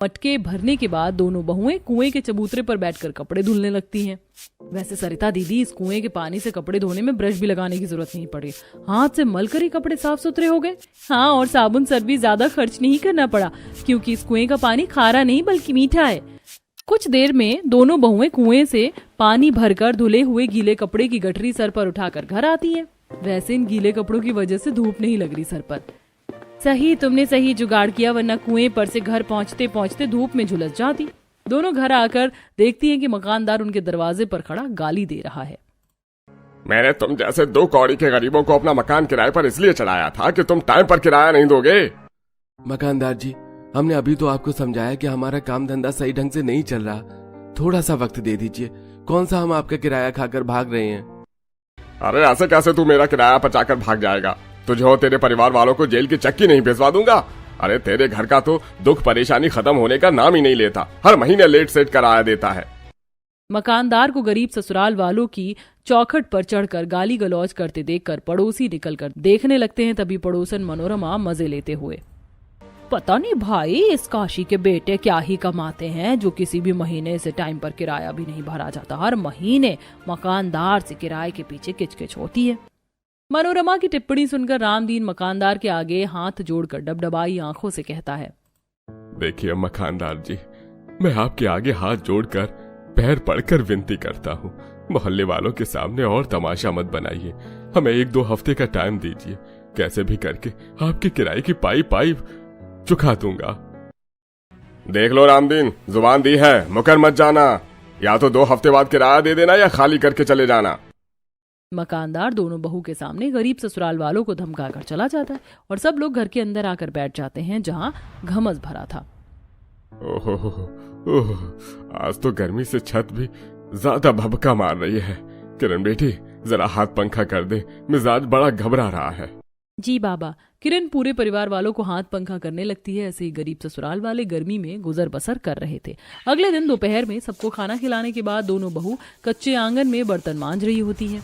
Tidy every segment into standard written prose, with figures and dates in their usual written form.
मटके भरने के बाद दोनों बहुएं कुएं के चबूतरे पर बैठकर कपड़े धुलने लगती हैं। वैसे सरिता दीदी, इस कुएं के पानी से कपड़े धोने में ब्रश भी लगाने की जरूरत नहीं पड़ी, हाथ से मलकर ही कपड़े साफ सुथरे हो गए। हाँ, और साबुन सर भी ज्यादा खर्च नहीं करना पड़ा, क्योंकि इस कुएं का पानी खारा नहीं बल्कि मीठा है। कुछ देर में दोनों बहुएं कुएं से पानी भरकर धुले हुए गीले कपड़े की गठरी सर पर उठाकर घर आती हैं। वैसे इन गीले कपड़ों की वजह से धूप नहीं लग रही सर पर। सही, तुमने सही जुगाड़ किया, वरना कुएं पर से घर पहुंचते पहुंचते धूप में झुलस जाती। दोनों घर आकर देखती हैं कि मकानदार उनके दरवाजे पर खड़ा गाली दे रहा है। मैंने तुम जैसे 2 कौड़ी के गरीबों को अपना मकान किराए पर इसलिए चढ़ाया था कि तुम टाइम पर किराया नहीं दोगे। मकानदार जी, हमने अभी तो आपको समझाया कि हमारा काम धंधा सही ढंग से नहीं चल रहा, थोड़ा सा वक्त दे दीजिए। कौन सा हम आपका किराया खाकर भाग रहे हैं? अरे ऐसे कैसे तू मेरा किराया पचाकर भाग जाएगा? तुझे और तेरे परिवार वालों को जेल की चक्की नहीं भिजवा दूंगा। अरे तेरे घर का तो दुख परेशानी खत्म होने का नाम ही नहीं लेता, हर महीने लेट सेट कराया देता है। मकानदार को गरीब ससुराल वालों की चौखट पर चढ़कर गाली गलौज करते देखकर पड़ोसी निकलकर देखने लगते हैं। तभी पड़ोसन मनोरमा मजे लेते हुए, पता नहीं भाई, इस काशी के बेटे क्या ही कमाते हैं जो किसी भी महीने से टाइम पर किराया भी नहीं भरा जाता। हर महीने मकानदार से किराए के पीछे किचकिच होती है। मनोरमा की टिप्पणी सुनकर रामदीन मकानदार के आगे हाथ जोड़कर डबडबाई आंखों से कहता है, देखिए मकानदार जी, मैं आपके आगे हाथ जोड़कर पैर पड़कर विनती करता हूँ, मोहल्ले वालों के सामने और तमाशा मत बनाइए। हमें 1-2 हफ्ते का टाइम दीजिए, कैसे भी करके आपके किराए की पाई चुका दूंगा। देख लो रामदीन, जुबान दी है, मुकर मत जाना। या तो 2 हफ्ते बाद किराया दे देना या खाली करके चले जाना। मकानदार दोनों बहू के सामने गरीब ससुराल वालों को धमकाकर चला जाता है और सब लोग घर के अंदर आकर बैठ जाते हैं, जहां घमस भरा था। ओह, आज तो गर्मी से छत भी ज्यादा भभका मार रही है। किरण बेटी, जरा हाथ पंखा कर दे, मिजाज बड़ा घबरा रहा है। जी बाबा। किरण पूरे परिवार वालों को हाथ पंखा करने लगती है। ऐसे ही गरीब ससुराल वाले गर्मी में गुजर बसर कर रहे थे। अगले दिन दोपहर में सबको खाना खिलाने के बाद दोनों बहू कच्चे आंगन में बर्तन मांज रही होती है।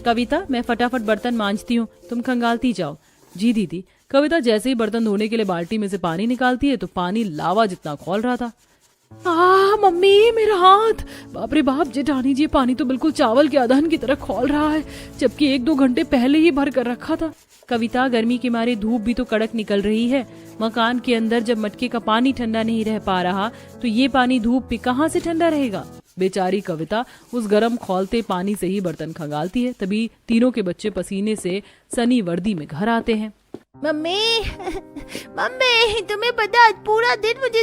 कविता, मैं फटाफट बर्तन मांजती हूँ, तुम खंगालती जाओ। जी दीदी। कविता जैसे ही बर्तन धोने के लिए बाल्टी में से पानी निकालती है तो पानी लावा जितना खौल रहा था। मम्मी, मेरा हाथ! बाप रे बाप, जेठानी जी, पानी तो बिल्कुल चावल के अदहन की तरह खौल रहा है, जबकि 1-2 घंटे पहले ही भर कर रखा था। कविता, गर्मी के मारे धूप भी तो कड़क निकल रही है। मकान के अंदर जब मटके का पानी ठंडा नहीं रह पा रहा तो ये पानी धूप पे कहाँ से ठंडा रहेगा? बेचारी कविता उस गर्म खौलते पानी से ही बर्तन खंगालती है। तभी तीनों के बच्चे पसीने से सनी वर्दी में घर आते हैं। मम्मी, तुम्हें पता, पूरा दिन मुझे